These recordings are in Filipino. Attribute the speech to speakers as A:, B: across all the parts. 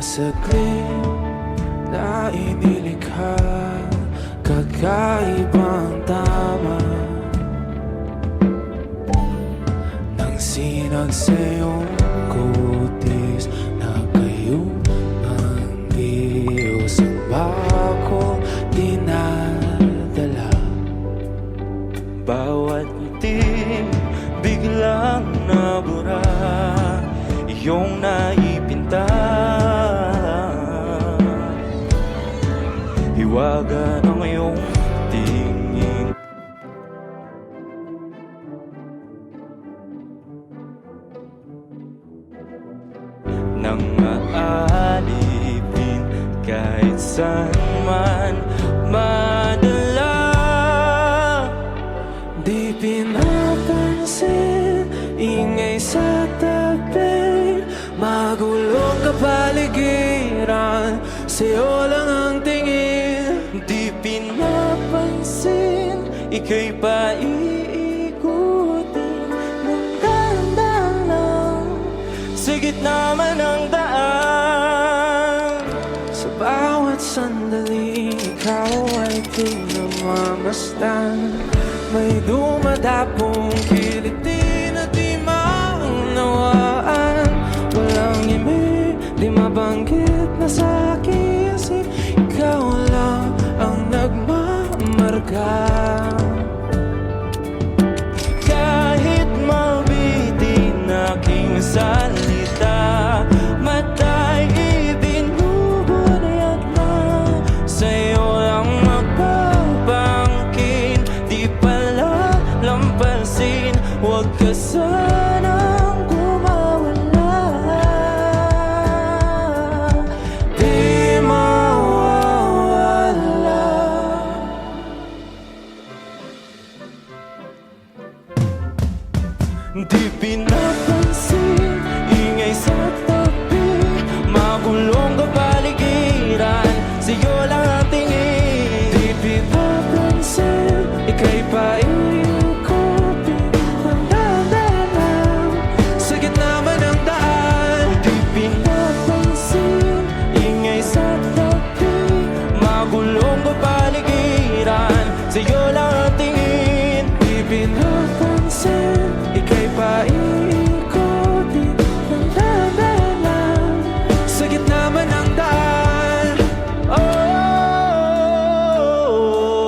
A: saglit na inilikha, kakaibang tama nang sinag sa iyong kutis na kayo ang Diyos ang bako dinadala.
B: Bawat itim biglang nabura, iyong naipinta, hiwaga ng iyong tingin. Nang maalipin kahit saan man madala,
A: di pinapansin, ingay sa tabi, magulong kapaligiran, sa'yo lang ang tingin.
B: di pinapansin, ika'y paiikutin ng dahan-dahan lang sa gitna man ng daan.
A: Sa bawat sandali, ikaw ay pinamamasdan. May dumadapong kiliti na di maunawaan. Walang ibig, di mabanggit na sa aking isip, ikaw lang ang nagmamarka.
B: Kahit mabitin aking salita, mata'y ibinubunayag na sa'yo lang magpapangkin. Di pala lampasin, huwag ka sanang kumawala.
A: Di mawawala.
B: Di pinapansin, ingay sa tabi, magulong kapaligiran, sa'yo lang ang tingin.
A: Di pinapansin, ika'y paiikutin ng dahan-dahan sa gitna man ng daan.
B: Di pinapansin, ingay sa tabi, magulong kapaligiran, sa'yo lang ang tingin.
A: Di pinapansin, ika'y paiikutin ng dahan-dahan sa gitna man ng daan.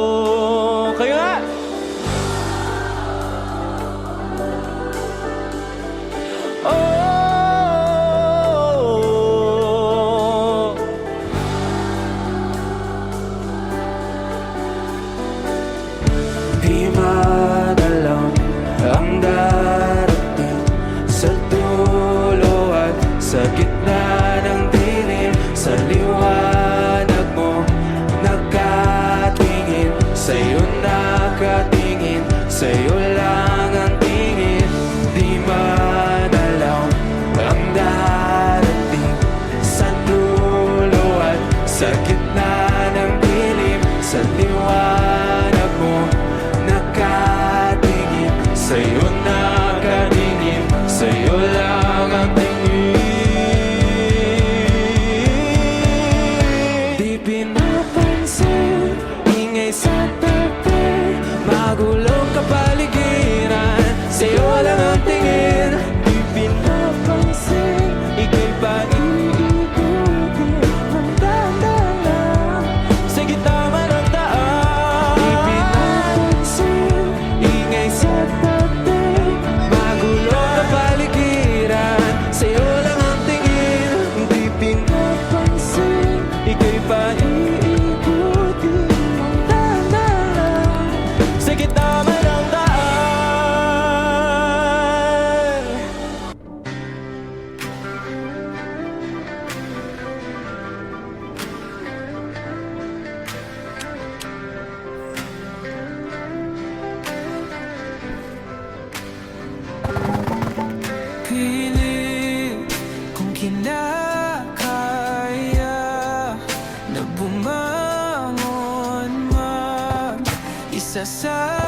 B: Oh, kayo nga! Oh,
A: Di madalaw ang darating sa dulo at sa gitna ng dilim. Sa liwanag mo nakatingin, sa'yo nakatingin, sa'yo lang ang tingin. Di madalaw ang darating sa dulo at sa gitna ng dilim. Sa liwanag mo nakatingin, sa'yo nakatingin, sa'yo lang ang tingin. Di pinapansin, ingay sa tabi, magulong kapaligiran, sa'yo lang ang tingin.
B: di pinapansin, ika'y paiikutin ng dahan-dahan sa gitna man ng daan.
A: Di pinapansin, ingay sa tabi, magulong kapaligiran, sa'yo lang ang tingin.
B: Di pinapansin, ika'y paiikutin ng dahan-dahan sa gitna man ng daan.
A: Pilit kung kinakaya na bumangon mag-isa sa